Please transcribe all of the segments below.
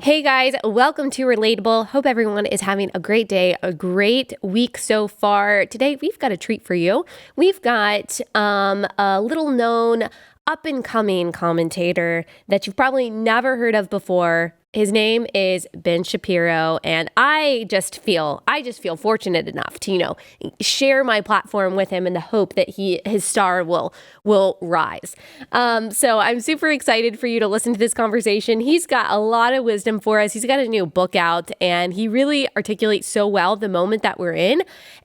Hey guys, welcome to Relatable. Hope everyone is having a great day, a great week so far. Today, we've got a treat for you. We've got a little known up and coming commentator that you've probably never heard of before. His name is Ben Shapiro, and I just feel fortunate enough to, share my platform with him in the hope that his star will rise. So I'm super excited for you to listen to this conversation. He's got a lot of wisdom for us. He's got a new book out, and he really articulates so well the moment that we're in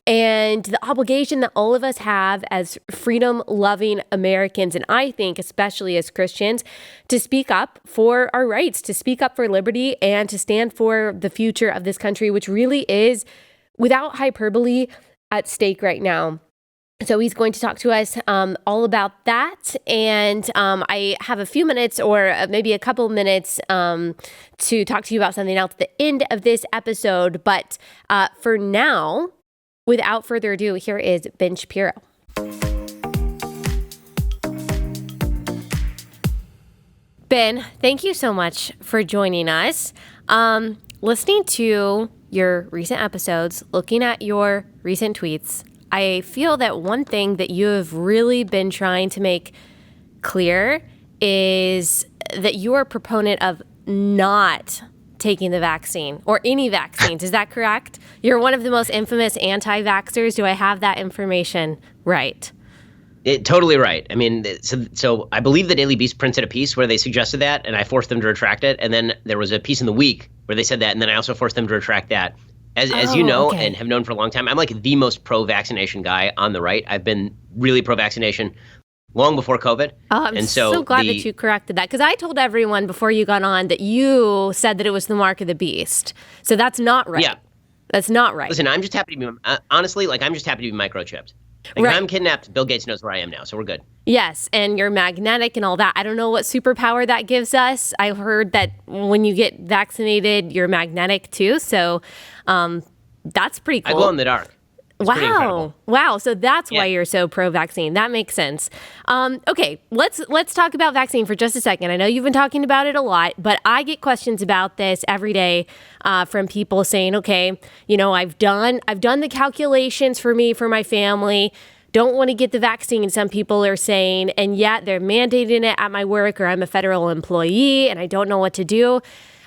and the obligation that all of us have as freedom-loving Americans, and I think especially as Christians, to speak up for our rights, to speak up for liberty, and to stand for the future of this country, which really is, without hyperbole, at stake right now. So he's going to talk to us all about that. And I have a few minutes or maybe a couple minutes to talk to you about something else at the end of this episode. But for now, without further ado, here is Ben Shapiro. Ben, thank you so much for joining us. Listening to your recent episodes, looking at your recent tweets, I feel that one thing that you have really been trying to make clear is that you are a proponent of not taking the vaccine or any vaccines. Is that correct? You're one of the most infamous anti-vaxxers. Do I have that information right? Totally right. I mean, so I believe the Daily Beast printed a piece where they suggested that, and I forced them to retract it. And then there was a piece in the Week where they said that, and then I also forced them to retract that. As you know, okay, and have known for a long time, I'm like the most pro-vaccination guy on the right. I've been really pro-vaccination long before COVID. Oh, I'm so glad that you corrected that, because I told everyone before you got on that you said that it was the mark of the beast. So that's not right. Yeah. That's not right. Listen, I'm just happy to be, honestly, I'm just happy to be microchipped. Like, right. If I'm kidnapped, Bill Gates knows where I am now, so we're good. Yes, and you're magnetic and all that. I don't know what superpower that gives us. I've heard that when you get vaccinated, you're magnetic too, so that's pretty cool. I glow in the dark. Wow. So that's why you're so pro-vaccine. That makes sense. Okay, let's talk about vaccine for just a second. I know you've been talking about it a lot, but I get questions about this every day from people saying, okay, I've done the calculations for me, for my family, don't want to get the vaccine, some people are saying, and yet they're mandating it at my work, or I'm a federal employee and I don't know what to do.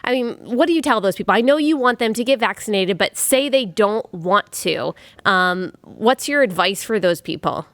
I mean, what do you tell those people? I know you want them to get vaccinated, but say they don't want to. What's your advice for those people?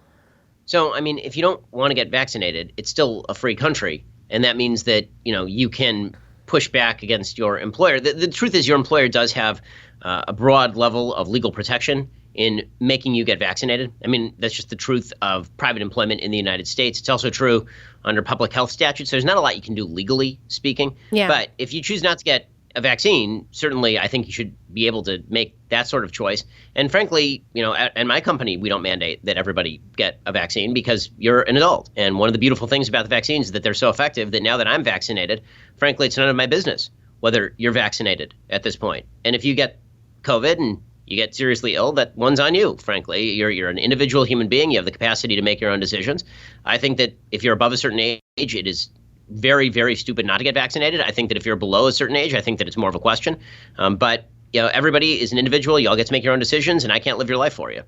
So, I mean, if you don't want to get vaccinated, it's still a free country. And that means that, you can push back against your employer. The truth is your employer does have a broad level of legal protection in making you get vaccinated. I mean, that's just the truth of private employment in the United States. It's also true under public health statutes. There's not a lot you can do legally speaking. Yeah. But if you choose not to get a vaccine, certainly I think you should be able to make that sort of choice. And frankly, at my company, we don't mandate that everybody get a vaccine because you're an adult. And one of the beautiful things about the vaccines is that they're so effective that now that I'm vaccinated, frankly, it's none of my business whether you're vaccinated at this point. And if you get COVID and you get seriously ill, that one's on you, frankly. You're an individual human being. You have the capacity to make your own decisions. I think that if you're above a certain age, it is very, very stupid not to get vaccinated. I think that if you're below a certain age, I think that it's more of a question. But everybody is an individual. You all get to make your own decisions, and I can't live your life for you.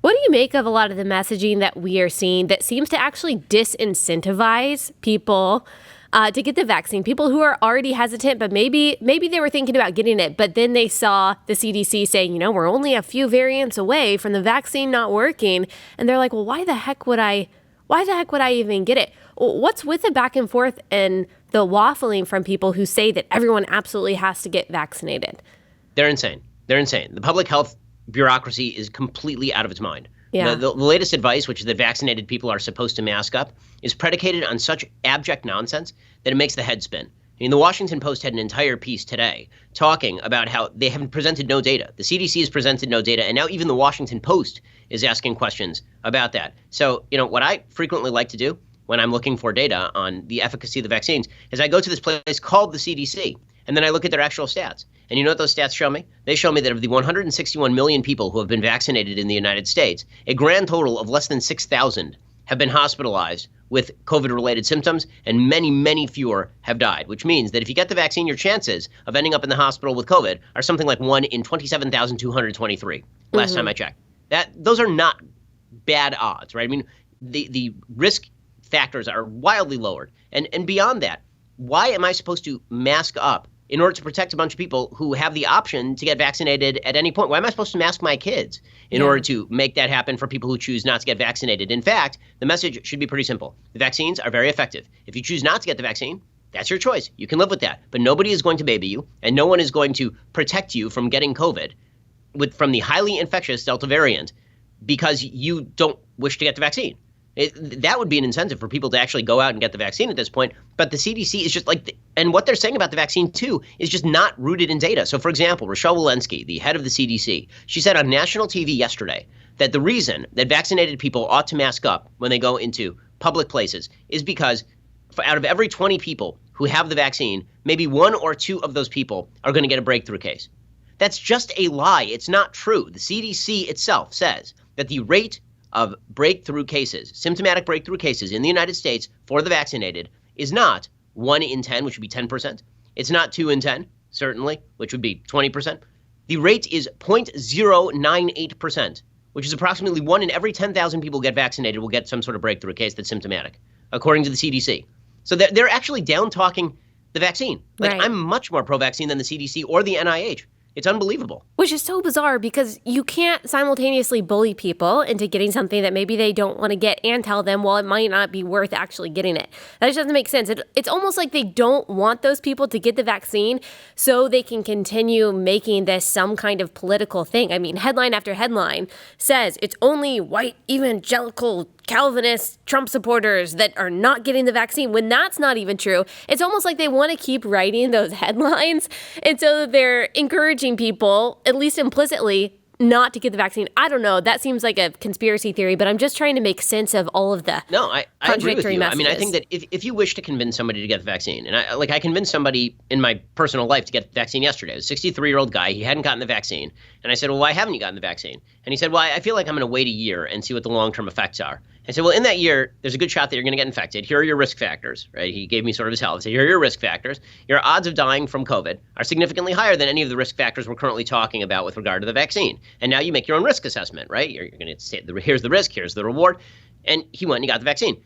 What do you make of a lot of the messaging that we are seeing that seems to actually disincentivize people to get the vaccine? People who are already hesitant, but maybe they were thinking about getting it, but then they saw the CDC saying, we're only a few variants away from the vaccine not working. And they're like, well, why the heck would I even get it? What's with the back and forth and the waffling from people who say that everyone absolutely has to get vaccinated? They're insane. The public health bureaucracy is completely out of its mind. Yeah. The latest advice, which is that vaccinated people are supposed to mask up, is predicated on such abject nonsense that it makes the head spin. I mean, the Washington Post had an entire piece today talking about how they haven't presented no data. The CDC has presented no data, and now even the Washington Post is asking questions about that. So, what I frequently like to do when I'm looking for data on the efficacy of the vaccines is I go to this place called the CDC, and then I look at their actual stats. And you know what those stats show me? They show me that of the 161 million people who have been vaccinated in the United States, a grand total of less than 6,000 have been hospitalized with COVID-related symptoms, and many, many fewer have died, which means that if you get the vaccine, your chances of ending up in the hospital with COVID are something like 1 in 27,223, last time I checked. Those are not bad odds, right? I mean, the risk factors are wildly lowered. And beyond that, why am I supposed to mask up in order to protect a bunch of people who have the option to get vaccinated at any point? Why am I supposed to mask my kids in order to make that happen for people who choose not to get vaccinated? In fact, the message should be pretty simple. The vaccines are very effective. If you choose not to get the vaccine, that's your choice. You can live with that. But nobody is going to baby you, and no one is going to protect you from getting COVID from the highly infectious Delta variant because you don't wish to get the vaccine. That would be an incentive for people to actually go out and get the vaccine at this point. But the CDC is just and what they're saying about the vaccine, too, is just not rooted in data. So, for example, Rochelle Walensky, the head of the CDC, she said on national TV yesterday that the reason that vaccinated people ought to mask up when they go into public places is because out of every 20 people who have the vaccine, maybe 1 or 2 of those people are going to get a breakthrough case. That's just a lie. It's not true. The CDC itself says that the rate of breakthrough cases, symptomatic breakthrough cases in the United States for the vaccinated is not 1 in 10, which would be 10%. It's not 2 in 10, certainly, which would be 20%. The rate is 0.098%, which is approximately 1 in every 10,000 people get vaccinated will get some sort of breakthrough case that's symptomatic, according to the CDC. So they're actually down-talking the vaccine. I'm much more pro-vaccine than the CDC or the NIH. It's unbelievable. Which is so bizarre because you can't simultaneously bully people into getting something that maybe they don't want to get and tell them, well, it might not be worth actually getting it. That just doesn't make sense. It's almost like they don't want those people to get the vaccine so they can continue making this some kind of political thing. I mean, headline after headline says it's only white evangelical Calvinist Trump supporters that are not getting the vaccine when that's not even true. It's almost like they want to keep writing those headlines. And so they're encouraging people, at least implicitly, not to get the vaccine. I don't know. That seems like a conspiracy theory, but I'm just trying to make sense of all of the I agree with you. messages. I mean, I think that if you wish to convince somebody to get the vaccine, and I convinced somebody in my personal life to get the vaccine yesterday. It was a 63-year-old guy. He hadn't gotten the vaccine. And I said, well, why haven't you gotten the vaccine? And he said, well, I feel like I'm going to wait a year and see what the long-term effects are. I said, well, in that year, there's a good shot that you're going to get infected. Here are your risk factors, right? He gave me sort of his health. He said, here are your risk factors. Your odds of dying from COVID are significantly higher than any of the risk factors we're currently talking about with regard to the vaccine. And now you make your own risk assessment, right? You're going to say, here's the risk, here's the reward. And he went and he got the vaccine.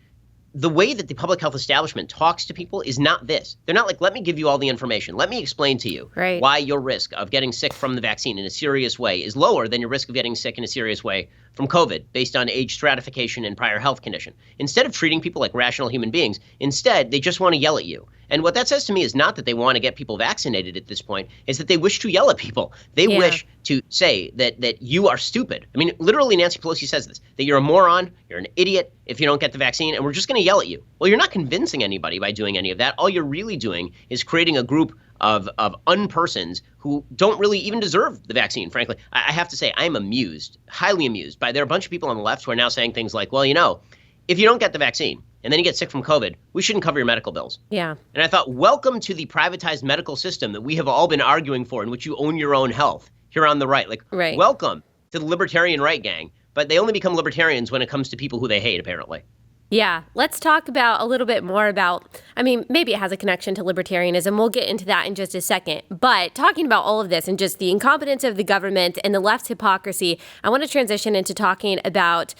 The way that the public health establishment talks to people is not this. They're not like, let me give you all the information. Let me explain to you why your risk of getting sick from the vaccine in a serious way is lower than your risk of getting sick in a serious way from COVID based on age stratification and prior health condition. Instead of treating people like rational human beings, instead, they just want to yell at you. And what that says to me is not that they want to get people vaccinated at this point, is that they wish to yell at people. They wish to say that you are stupid. I mean, literally, Nancy Pelosi says this, that you're a moron, you're an idiot if you don't get the vaccine, and we're just going to yell at you. Well, you're not convincing anybody by doing any of that. All you're really doing is creating a group of unpersons who don't really even deserve the vaccine, frankly. I have to say, I'm amused, highly amused, by there are a bunch of people on the left who are now saying things like, well, you know, if you don't get the vaccine, and then you get sick from COVID, we shouldn't cover your medical bills. Yeah. And I thought, welcome to the privatized medical system that we have all been arguing for, in which you own your own health here on the right. Welcome to the libertarian right gang. But they only become libertarians when it comes to people who they hate, apparently. Yeah, let's talk about a little bit more about, I mean, maybe it has a connection to libertarianism. We'll get into that in just a second. But talking about all of this and just the incompetence of the government and the left's hypocrisy, I want to transition into talking about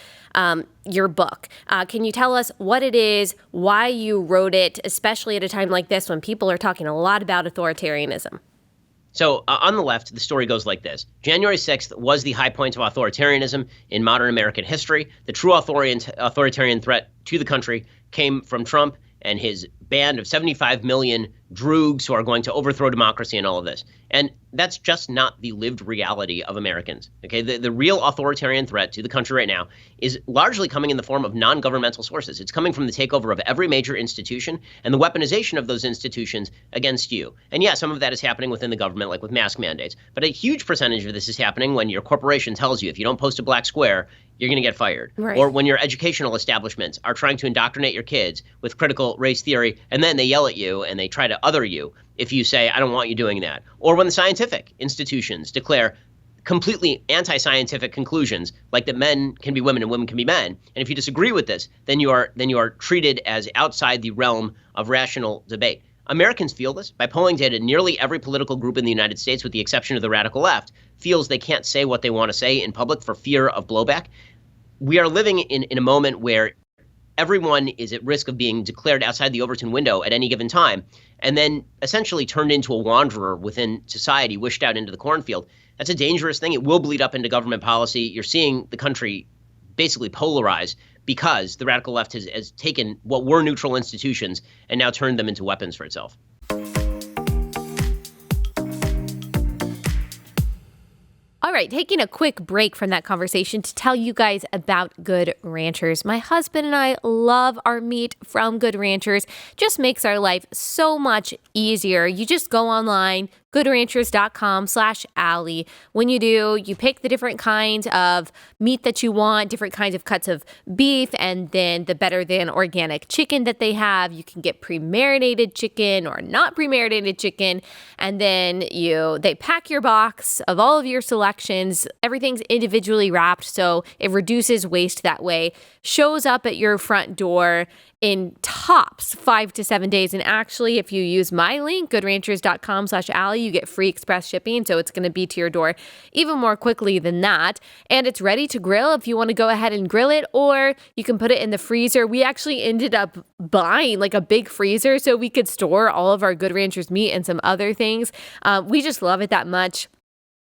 your book. Can you tell us what it is, why you wrote it, especially at a time like this when people are talking a lot about authoritarianism? So on the left, the story goes like this. January 6th was the high point of authoritarianism in modern American history. The true authoritarian threat to the country came from Trump and his band of 75 million droogs who are going to overthrow democracy and all of this. And that's just not the lived reality of Americans. Okay, the real authoritarian threat to the country right now is largely coming in the form of non-governmental sources. It's coming from the takeover of every major institution and the weaponization of those institutions against you. And yeah, some of that is happening within the government, like with mask mandates. But a huge percentage of this is happening when your corporation tells you if you don't post a black square, you're going to get fired. Right. Or when your educational establishments are trying to indoctrinate your kids with critical race theory, and then they yell at you and they try to other you if you say, I don't want you doing that. Or when the scientific institutions declare completely anti-scientific conclusions, like that men can be women and women can be men. And if you disagree with this, then you are treated as outside the realm of rational debate. Americans feel this. By polling data, nearly every political group in the United States, with the exception of the radical left, feels they can't say what they want to say in public for fear of blowback. We are living in a moment where everyone is at risk of being declared outside the Overton window at any given time, and then essentially turned into a wanderer within society, wished out into the cornfield. That's a dangerous thing. It will bleed up into government policy. You're seeing the country basically polarize because the radical left has taken what were neutral institutions and now turned them into weapons for itself. All right, taking a quick break from that conversation to tell you guys about Good Ranchers. My husband and I love our meat from Good Ranchers. Just makes our life so much easier. You just go online, goodranchers.com/Allie. When you do, you pick the different kinds of meat that you want, different kinds of cuts of beef, and then the better than organic chicken that they have. You can get pre-marinated chicken or not pre-marinated chicken. And then they pack your box of all of your selections. Everything's individually wrapped, so it reduces waste that way. Shows up at your front door in tops 5 to 7 days. And actually, if you use my link, goodranchers.com/Allie, you get free express shipping. So it's going to be to your door even more quickly than that. And it's ready to grill if you want to go ahead and grill it, or you can put it in the freezer. We actually ended up buying like a big freezer so we could store all of our Good Ranchers meat and some other things. We just love it that much.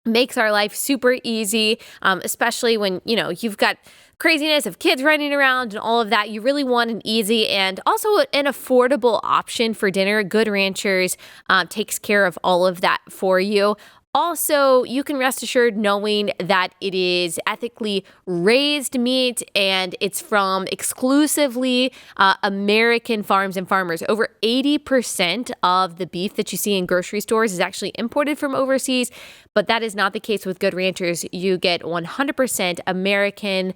Makes our life super easy, especially when, you've got craziness of kids running around and all of that. You really want an easy and also an affordable option for dinner. Good Ranchers takes care of all of that for you. Also, you can rest assured knowing that it is ethically raised meat and it's from exclusively American farms and farmers. Over 80% of the beef that you see in grocery stores is actually imported from overseas, but that is not the case with Good Ranchers. You get 100% American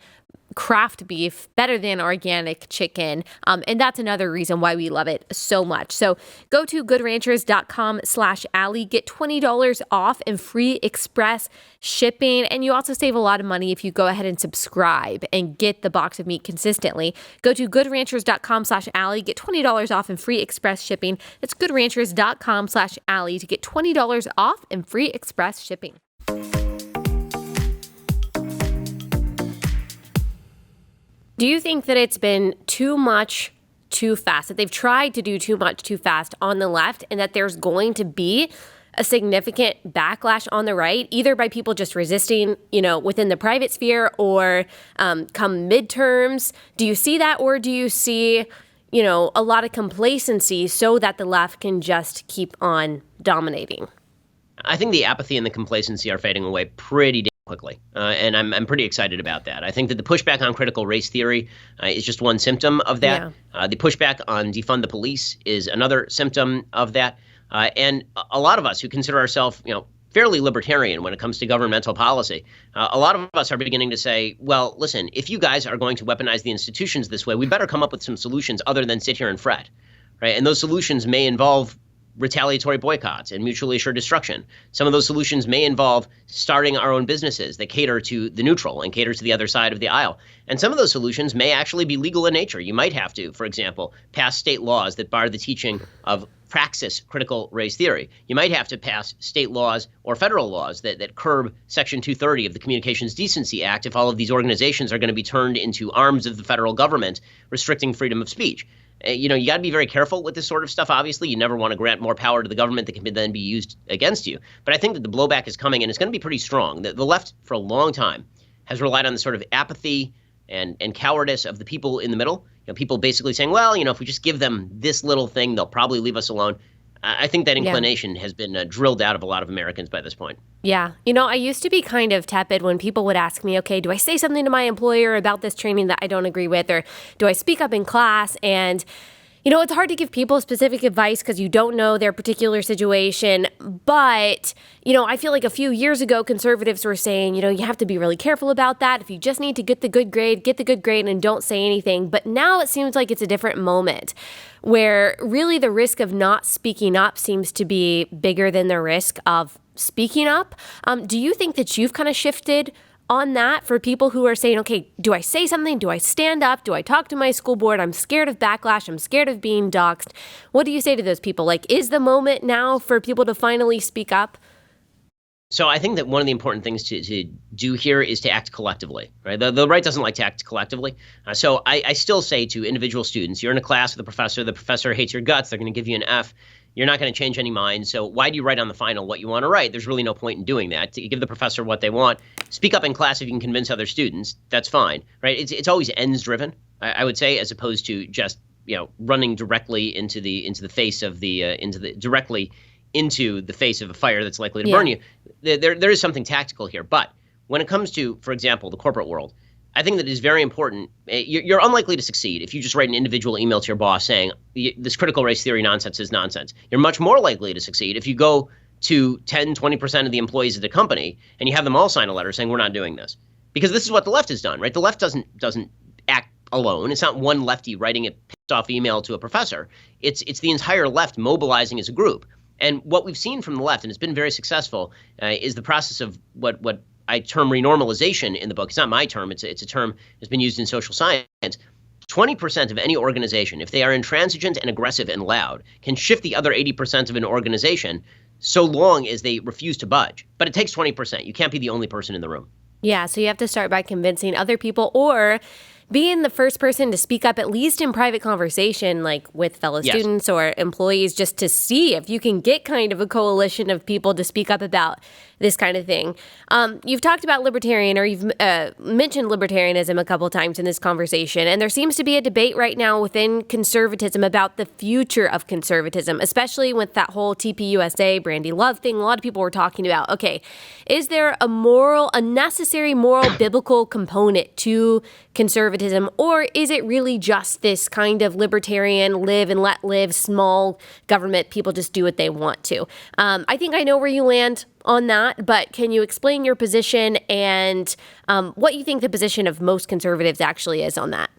craft beef, better than organic chicken. And that's another reason why we love it so much. So go to goodranchers.com/Allie, get $20 off and free express shipping. And you also save a lot of money if you go ahead and subscribe and get the box of meat consistently. Go to goodranchers.com/Allie, get $20 off and free express shipping. It's goodranchers.com/Allie to get $20 off and free express shipping. Do you think that it's been too much too fast, that they've tried to do too much too fast on the left, and that there's going to be a significant backlash on the right, either by people just resisting, within the private sphere or come midterms? Do you see that, or do you see, a lot of complacency so that the left can just keep on dominating? I think the apathy and the complacency are fading away pretty quickly, and I'm pretty excited about that. I think that the pushback on critical race theory is just one symptom of that. Yeah. The pushback on defund the police is another symptom of that. And a lot of us who consider ourselves, fairly libertarian when it comes to governmental policy, a lot of us are beginning to say, well, listen, if you guys are going to weaponize the institutions this way, we better come up with some solutions other than sit here and fret, right? And those solutions may involve retaliatory boycotts and mutually assured destruction. Some of those solutions may involve starting our own businesses that cater to the neutral and cater to the other side of the aisle. And some of those solutions may actually be legal in nature. You might have to, for example, pass state laws that bar the teaching of praxis critical race theory. You might have to pass state laws or federal laws that curb Section 230 of the Communications Decency Act if all of these organizations are going to be turned into arms of the federal government restricting freedom of speech. You got to be very careful with this sort of stuff. Obviously, you never want to grant more power to the government that can then be used against you. But I think that the blowback is coming, and it's going to be pretty strong. The left, for a long time, has relied on the sort of apathy and cowardice of the people in the middle. People basically saying, well, if we just give them this little thing, they'll probably leave us alone. I think that inclination has been drilled out of a lot of Americans by this point. Yeah. I used to be kind of tepid when people would ask me, okay, do I say something to my employer about this training that I don't agree with, or do I speak up in class? And it's hard to give people specific advice because you don't know their particular situation. But, I feel like a few years ago, conservatives were saying, you have to be really careful about that. If you just need to get the good grade and don't say anything. But now it seems like it's a different moment where really the risk of not speaking up seems to be bigger than the risk of speaking up. Do you think that you've kind of shifted on that for people who are saying, okay, do I say something? Do I stand up? Do I talk to my school board? I'm scared of backlash. I'm scared of being doxxed. What do you say to those people? Like, is the moment now for people to finally speak up? So I think that one of the important things to do here is to act collectively, right? The right doesn't like to act collectively. So I still say to individual students, you're in a class with the professor hates your guts, they're going to give you an F. You're not going to change any mind. So why do you write on the final what you want to write? There's really no point in doing that. To give the professor what they want. Speak up in class if you can convince other students. That's fine, right? It's always ends driven, I would say, as opposed to just running directly into the face of directly into the face of a fire that's likely to burn you. There is something tactical here. But when it comes to, for example, the corporate world, I think that it is very important. You're unlikely to succeed if you just write an individual email to your boss saying this critical race theory nonsense is nonsense. You're much more likely to succeed if you go to 10, 20% of the employees of the company and you have them all sign a letter saying we're not doing this. Because this is what the left has done, right? The left doesn't act alone. It's not one lefty writing a pissed off email to a professor. It's the entire left mobilizing as a group. And what we've seen from the left, and it's been very successful, is the process of what I term renormalization in the book. It's not my term. It's a term that's been used in social science. 20% of any organization, if they are intransigent and aggressive and loud, can shift the other 80% of an organization so long as they refuse to budge. But it takes 20%. You can't be the only person in the room. Yeah, so you have to start by convincing other people or being the first person to speak up, at least in private conversation, like with fellow students or employees, just to see if you can get kind of a coalition of people to speak up about this kind of thing. You've talked about libertarian, or you've mentioned libertarianism a couple times in this conversation, and there seems to be a debate right now within conservatism about the future of conservatism, especially with that whole TPUSA, Brandy Love thing. A lot of people were talking about, okay, is there a necessary moral biblical component to conservatism, or is it really just this kind of libertarian live and let live, small government, people just do what they want to? I think I know where you land on that, but can you explain your position and what you think the position of most conservatives actually is on that?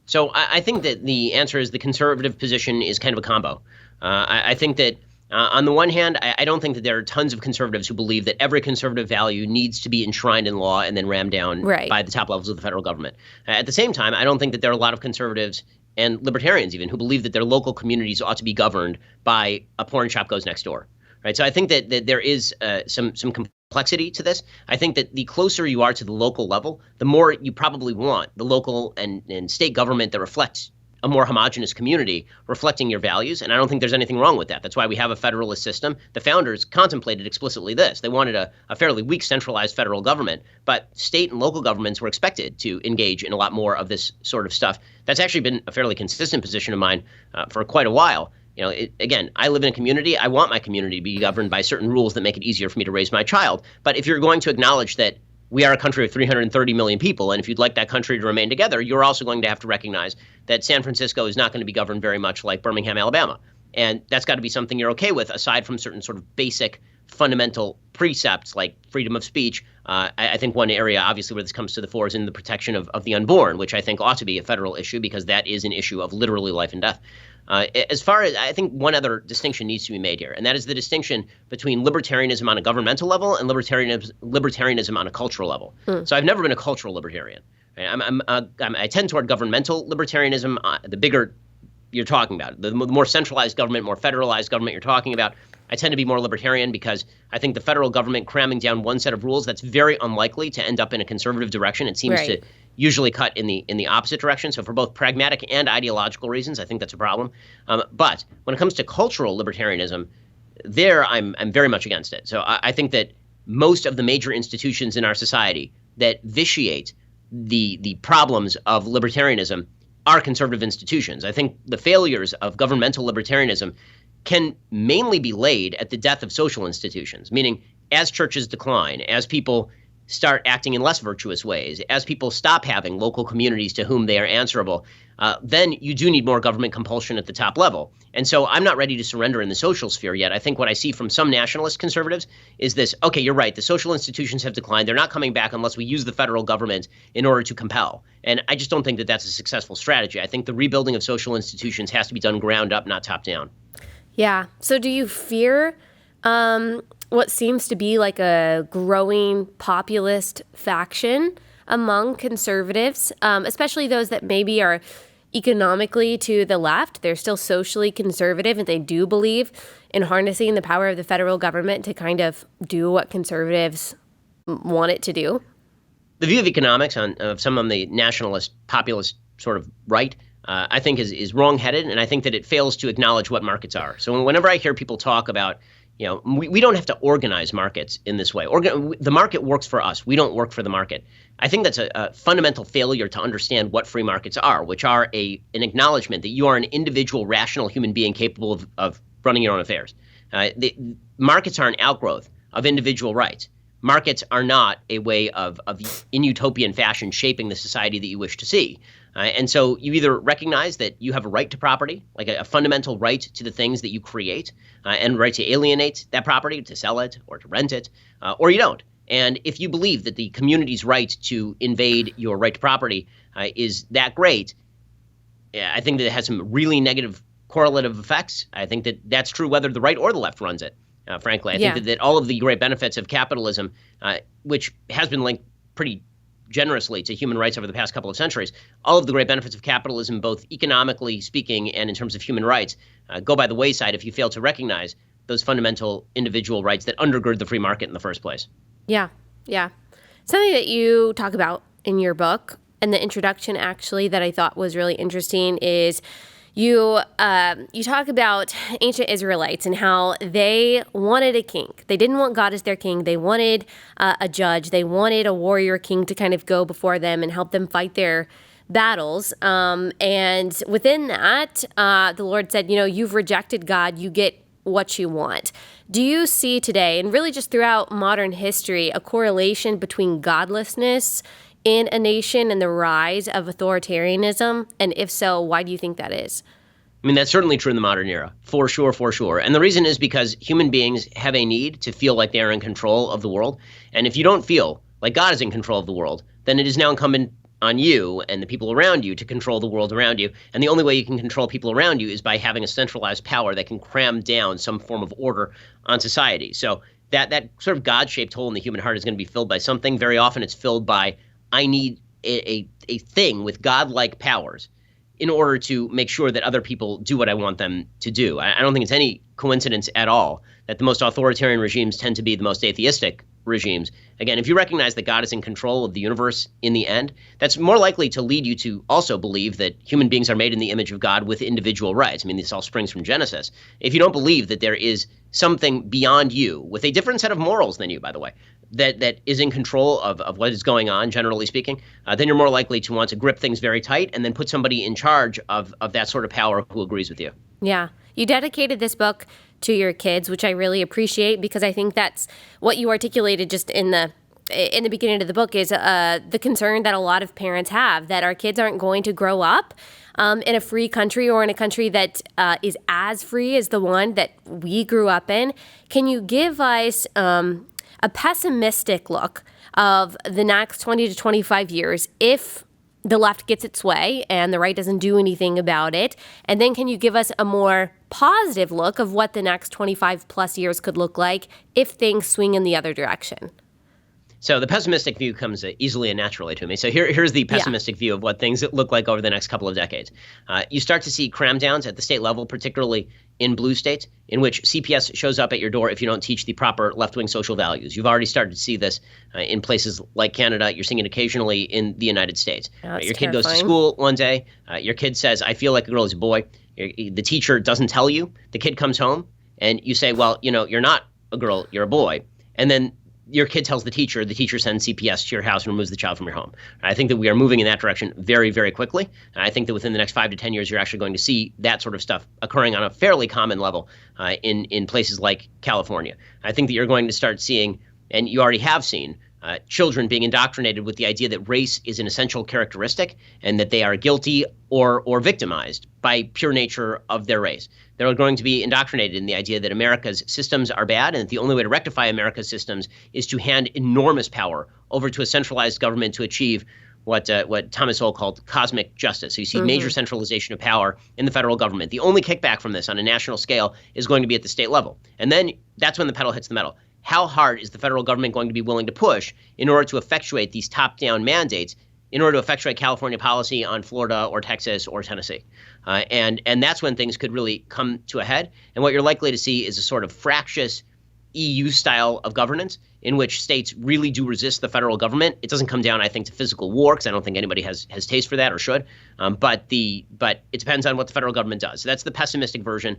So I think that the answer is the conservative position is kind of a combo. I think that on the one hand, I don't think that there are tons of conservatives who believe that every conservative value needs to be enshrined in law and then rammed down by the top levels of the federal government. At the same time, I don't think that there are a lot of conservatives and libertarians even who believe that their local communities ought to be governed by a porn shop goes next door. Right. So I think that there is some complexity to this. I think that the closer you are to the local level, the more you probably want the local and state government that reflects a more homogenous community reflecting your values. And I don't think there's anything wrong with that. That's why we have a federalist system. The founders contemplated explicitly this. They wanted a fairly weak centralized federal government, but state and local governments were expected to engage in a lot more of this sort of stuff. That's actually been a fairly consistent position of mine for quite a while. Again, I live in a community. I want my community to be governed by certain rules that make it easier for me to raise my child. But if you're going to acknowledge that we are a country of 330 million people, and if you'd like that country to remain together, you're also going to have to recognize that San Francisco is not going to be governed very much like Birmingham, Alabama. And that's got to be something you're okay with, aside from certain sort of basic fundamental precepts like freedom of speech. I think one area, obviously, where this comes to the fore is in the protection of the unborn, which I think ought to be a federal issue because that is an issue of literally life and death. As far as I think one other distinction needs to be made here, and that is the distinction between libertarianism on a governmental level and libertarianism on a cultural level. So I've never been a cultural libertarian. Right? I tend toward governmental libertarianism. The bigger you're talking about, the more centralized government, more federalized government you're talking about, I tend to be more libertarian because I think the federal government cramming down one set of rules, that's very unlikely to end up in a conservative direction. It seems to usually cut in the opposite direction. So for both pragmatic and ideological reasons, I think that's a problem. But when it comes to cultural libertarianism, there I'm very much against it. So I think that most of the major institutions in our society that vitiate the problems of libertarianism are conservative institutions. I think the failures of governmental libertarianism can mainly be laid at the death of social institutions, meaning as churches decline, as people start acting in less virtuous ways, as people stop having local communities to whom they are answerable, then you do need more government compulsion at the top level. And so I'm not ready to surrender in the social sphere yet. I think what I see from some nationalist conservatives is this, okay, you're right, the social institutions have declined. They're not coming back unless we use the federal government in order to compel. And I just don't think that that's a successful strategy. I think the rebuilding of social institutions has to be done ground up, not top down. Yeah. So do you fear what seems to be like a growing populist faction among conservatives, especially those that maybe are economically to the left. They're still socially conservative, and they do believe in harnessing the power of the federal government to kind of do what conservatives want it to do. The view of economics of some on the nationalist, populist sort of right, I think is wrong-headed, and I think that it fails to acknowledge what markets are. So whenever I hear people talk about, we don't have to organize markets in this way. The market works for us. We don't work for the market. I think that's a fundamental failure to understand what free markets are, which are an acknowledgement that you are an individual, rational human being capable of running your own affairs. The markets are an outgrowth of individual rights. Markets are not a way of in utopian fashion shaping the society that you wish to see. And so you either recognize that you have a right to property, like a fundamental right to the things that you create, and right to alienate that property, to sell it or to rent it, or you don't. And if you believe that the community's right to invade your right to property is that great, I think that it has some really negative correlative effects. I think that that's true whether the right or the left runs it. Frankly, I think that all of the great benefits of capitalism, which has been linked pretty generously to human rights over the past couple of centuries, all of the great benefits of capitalism, both economically speaking and in terms of human rights, go by the wayside if you fail to recognize those fundamental individual rights that undergird the free market in the first place. Yeah. Something that you talk about in your book and the introduction, actually, that I thought was really interesting is you talk about ancient Israelites and how they wanted a king. They didn't want God as their king. They wanted a judge. They wanted a warrior king to kind of go before them and help them fight their battles. And within that, the Lord said, you've rejected God. You get what you want. Do you see today, and really just throughout modern history, a correlation between godlessness in a nation and the rise of authoritarianism? And if so, why do you think that is? I mean, that's certainly true in the modern era, for sure. And the reason is because human beings have a need to feel like they are in control of the world. And if you don't feel like God is in control of the world, then it is now incumbent on you and the people around you to control the world around you. And the only way you can control people around you is by having a centralized power that can cram down some form of order on society. So that sort of God-shaped hole in the human heart is going to be filled by something. Very often it's filled by, I need a thing with God-like powers in order to make sure that other people do what I want them to do. I don't think it's any coincidence at all that the most authoritarian regimes tend to be the most atheistic regimes. Again, if you recognize that God is in control of the universe in the end, that's more likely to lead you to also believe that human beings are made in the image of God with individual rights. I mean, this all springs from Genesis. If you don't believe that there is something beyond you with a different set of morals than you, by the way, that is in control of what is going on, generally speaking, then you're more likely to want to grip things very tight and then put somebody in charge of that sort of power who agrees with you. Yeah. You dedicated this book to your kids, which I really appreciate, because I think that's what you articulated just in the beginning of the book is the concern that a lot of parents have, that our kids aren't going to grow up in a free country or in a country that is as free as the one that we grew up in. Can you give us a pessimistic look of the next 20 to 25 years if the left gets its way and the right doesn't do anything about it? And then can you give us a more positive look of what the next 25 plus years could look like if things swing in the other direction? So the pessimistic view comes easily and naturally to me. So here's the pessimistic view of what things look like over the next couple of decades. You start to see cram-downs at the state level, particularly in blue states, in which CPS shows up at your door if you don't teach the proper left-wing social values. You've already started to see this in places like Canada. You're seeing it occasionally in the United States. Your kid goes to school one day. Your kid says, I feel like a girl is a boy. The teacher doesn't tell you. The kid comes home and you say, well, you're not a girl, you're a boy. And then your kid tells the teacher sends CPS to your house and removes the child from your home. I think that we are moving in that direction very, very quickly. And I think that within the next 5 to 10 years, you're actually going to see that sort of stuff occurring on a fairly common level in places like California. I think that you're going to start seeing, and you already have seen, children being indoctrinated with the idea that race is an essential characteristic and that they are guilty or victimized by pure nature of their race. They're going to be indoctrinated in the idea that America's systems are bad and that the only way to rectify America's systems is to hand enormous power over to a centralized government to achieve what Thomas Sowell called cosmic justice. So you see major centralization of power in the federal government. The only kickback from this on a national scale is going to be at the state level. And then that's when the pedal hits the metal. how hard is the federal government going to be willing to push in order to effectuate these top-down mandates, in order to effectuate California policy on Florida or Texas or Tennessee. And that's when things could really come to a head. And what you're likely to see is a sort of fractious EU style of governance in which states really do resist the federal government. It doesn't come down, I think, to physical war, because I don't think anybody has taste for that or should. But it depends on what the federal government does. So that's the pessimistic version.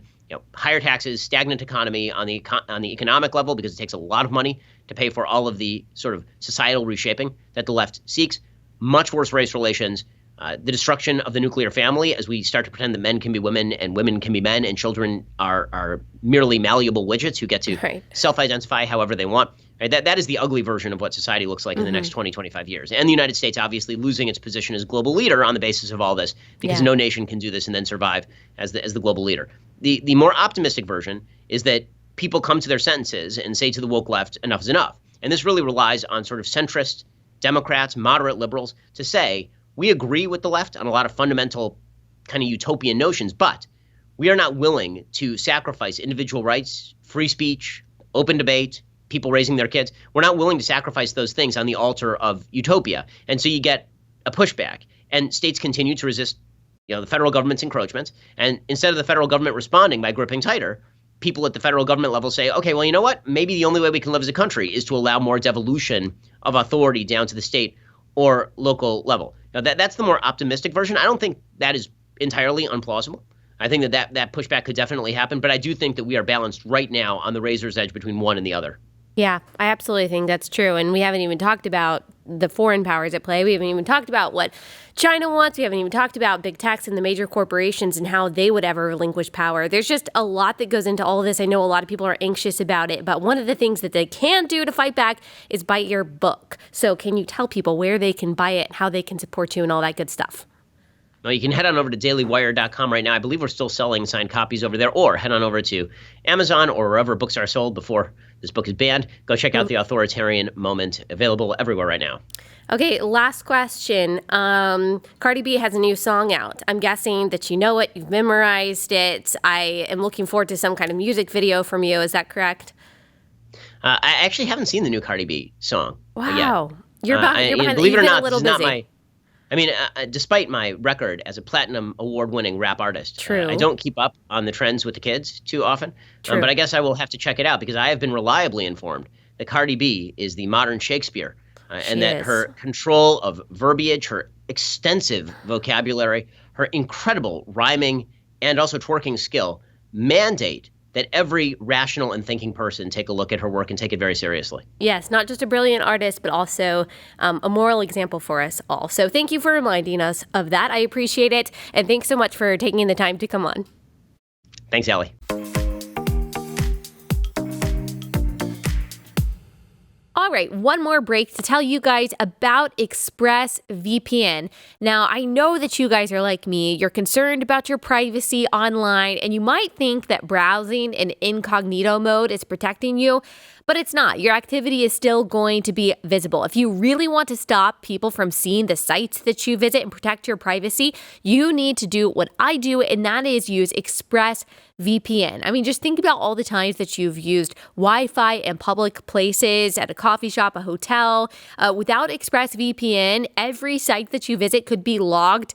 Higher taxes, stagnant economy on the economic level, because it takes a lot of money to pay for all of the sort of societal reshaping that the left seeks. Much worse race relations. The destruction of the nuclear family, as we start to pretend that men can be women and women can be men and children are merely malleable widgets who get to self-identify however they want. Right? That is the ugly version of what society looks like in the next 20, 25 years. And the United States obviously losing its position as global leader on the basis of all this, because no nation can do this and then survive as the global leader. The more optimistic version is that people come to their sentences and say to the woke left, enough is enough. And this really relies on sort of centrist Democrats, moderate liberals, to say, we agree with the left on a lot of fundamental kind of utopian notions, but we are not willing to sacrifice individual rights, free speech, open debate, people raising their kids. We're not willing to sacrifice those things on the altar of utopia. And so you get a pushback, and states continue to resist, the federal government's encroachments. And instead of the federal government responding by gripping tighter, people at the federal government level say, okay, well, you know what? Maybe the only way we can live as a country is to allow more devolution of authority down to the state or local level. Now, that's the more optimistic version. I don't think that is entirely unplausible. I think that pushback could definitely happen, but I do think that we are balanced right now on the razor's edge between one and the other. Yeah, I absolutely think that's true. And we haven't even talked about the foreign powers at play. We haven't even talked about what China wants. We haven't even talked about big tech and the major corporations and how they would ever relinquish power. There's just a lot that goes into all of this. I know a lot of people are anxious about it, but one of the things that they can do to fight back is buy your book. So can you tell people where they can buy it, how they can support you, and all that good stuff? Well, you can head on over to dailywire.com right now. I believe we're still selling signed copies over there, or head on over to Amazon or wherever books are sold before this book is banned. Go check out the Authoritarian Moment, available everywhere right now. Okay, last question. Cardi B has a new song out. I'm guessing that you know it, you've memorized it. I am looking forward to some kind of music video from you. Is that correct? I actually haven't seen the new Cardi B song. Wow. You're behind. Believe it or not, this is not my... despite my record as a platinum award-winning rap artist, I don't keep up on the trends with the kids too often. But I guess I will have to check it out, because I have been reliably informed that Cardi B is the modern Shakespeare, and that her control of verbiage, her extensive vocabulary, her incredible rhyming, and also twerking skill mandate that every rational and thinking person take a look at her work and take it very seriously. Yes, not just a brilliant artist, but also a moral example for us all. So thank you for reminding us of that. I appreciate it. And thanks so much for taking the time to come on. Thanks, Allie. All right, one more break to tell you guys about ExpressVPN. Now, I know that you guys are like me. You're concerned about your privacy online, and you might think that browsing in incognito mode is protecting you, but it's not. Your activity is still going to be visible. If you really want to stop people from seeing the sites that you visit and protect your privacy, you need to do what I do, and that is use ExpressVPN. I mean, just think about all the times that you've used Wi-Fi in public places, at a coffee shop, a hotel. Without ExpressVPN, every site that you visit could be logged.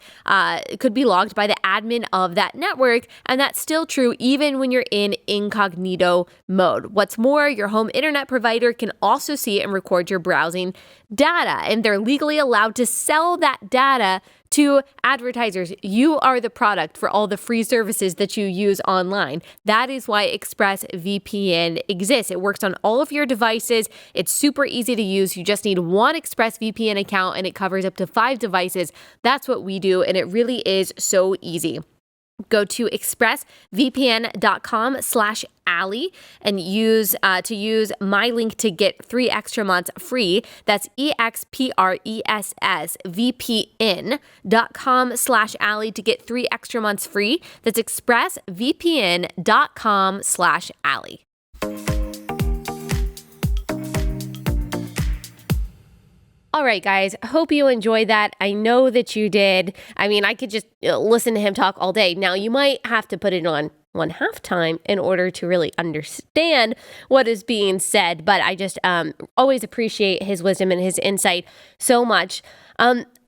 Could be logged by the admin of that network, and that's still true even when you're in incognito mode. What's more, your home internet provider can also see and record your browsing data, and they're legally allowed to sell that data to advertisers. You are the product for all the free services that you use online. That is why ExpressVPN exists. It works on all of your devices. It's super easy to use. You just need one ExpressVPN account, and it covers up to 5 devices. That's what we do, and it really is so easy. Go to expressvpn.com/Allie and use my link to get 3 extra months free. That's expressvpn.com/Allie to get 3 extra months free. That's expressvpn.com/Allie. All right, guys, hope you enjoyed that. I know that you did. I mean, I could just listen to him talk all day. Now, you might have to put it on time in order to really understand what is being said. But I just always appreciate his wisdom and his insight so much.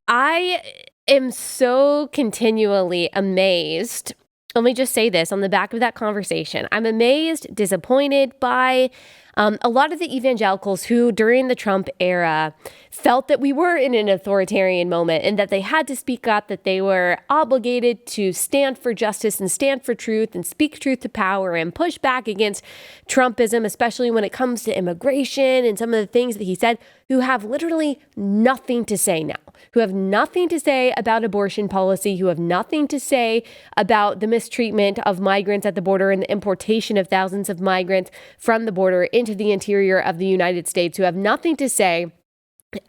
I am so continually amazed. Let me just say this on the back of that conversation. I'm amazed, disappointed by a lot of the evangelicals who, during the Trump era, felt that we were in an authoritarian moment and that they had to speak up, that they were obligated to stand for justice and stand for truth and speak truth to power and push back against Trumpism, especially when it comes to immigration and some of the things that he said, who have literally nothing to say now, who have nothing to say about abortion policy, who have nothing to say about the mistreatment of migrants at the border and the importation of thousands of migrants from the border into the interior of the United States, who have nothing to say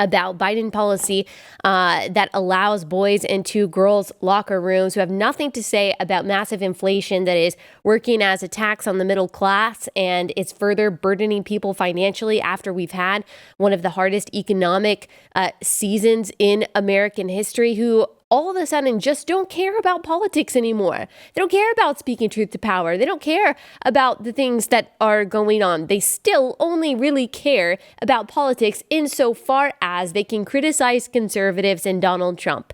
about Biden policy that allows boys into girls' locker rooms, who have nothing to say about massive inflation that is working as a tax on the middle class and is further burdening people financially after we've had one of the hardest economic seasons in American history, who all of a sudden just don't care about politics anymore. They don't care about speaking truth to power. They don't care about the things that are going on. They still only really care about politics insofar as they can criticize conservatives and Donald Trump.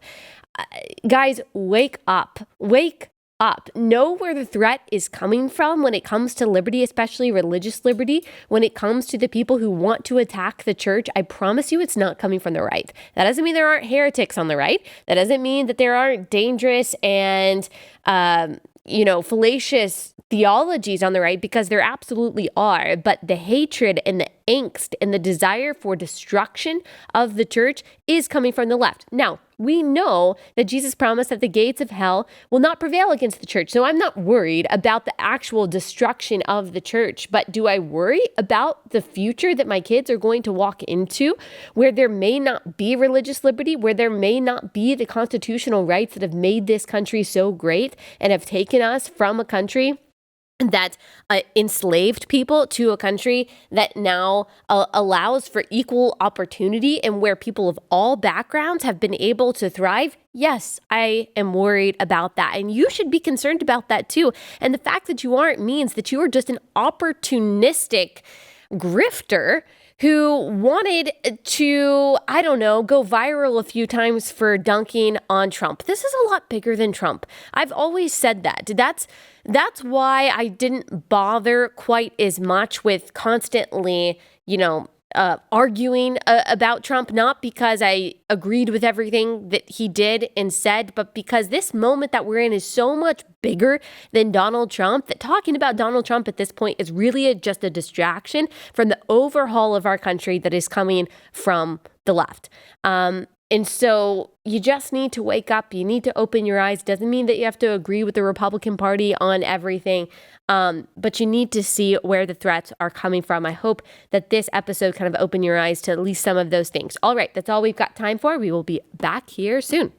Guys, wake up. Wake up. Know where the threat is coming from when it comes to liberty, especially religious liberty, when it comes to the people who want to attack the church. I promise you it's not coming from the right. That doesn't mean there aren't heretics on the right. That doesn't mean that there aren't dangerous and, fallacious theologies on the right, because there absolutely are. But the hatred and the angst and the desire for destruction of the church is coming from the left. Now, we know that Jesus promised that the gates of hell will not prevail against the church. So I'm not worried about the actual destruction of the church. But do I worry about the future that my kids are going to walk into, where there may not be religious liberty, where there may not be the constitutional rights that have made this country so great and have taken us from a country that enslaved people to a country that now allows for equal opportunity and where people of all backgrounds have been able to thrive? Yes, I am worried about that. And you should be concerned about that too. And the fact that you aren't means that you are just an opportunistic grifter who wanted to, go viral a few times for dunking on Trump. This is a lot bigger than Trump. I've always said that. That's why I didn't bother quite as much with constantly, arguing about Trump, not because I agreed with everything that he did and said, but because this moment that we're in is so much bigger than Donald Trump, that talking about Donald Trump at this point is really just a distraction from the overhaul of our country that is coming from the left. And so you just need to wake up. You need to open your eyes. Doesn't mean that you have to agree with the Republican Party on everything, but you need to see where the threats are coming from. I hope that this episode kind of opened your eyes to at least some of those things. All right, that's all we've got time for. We will be back here soon.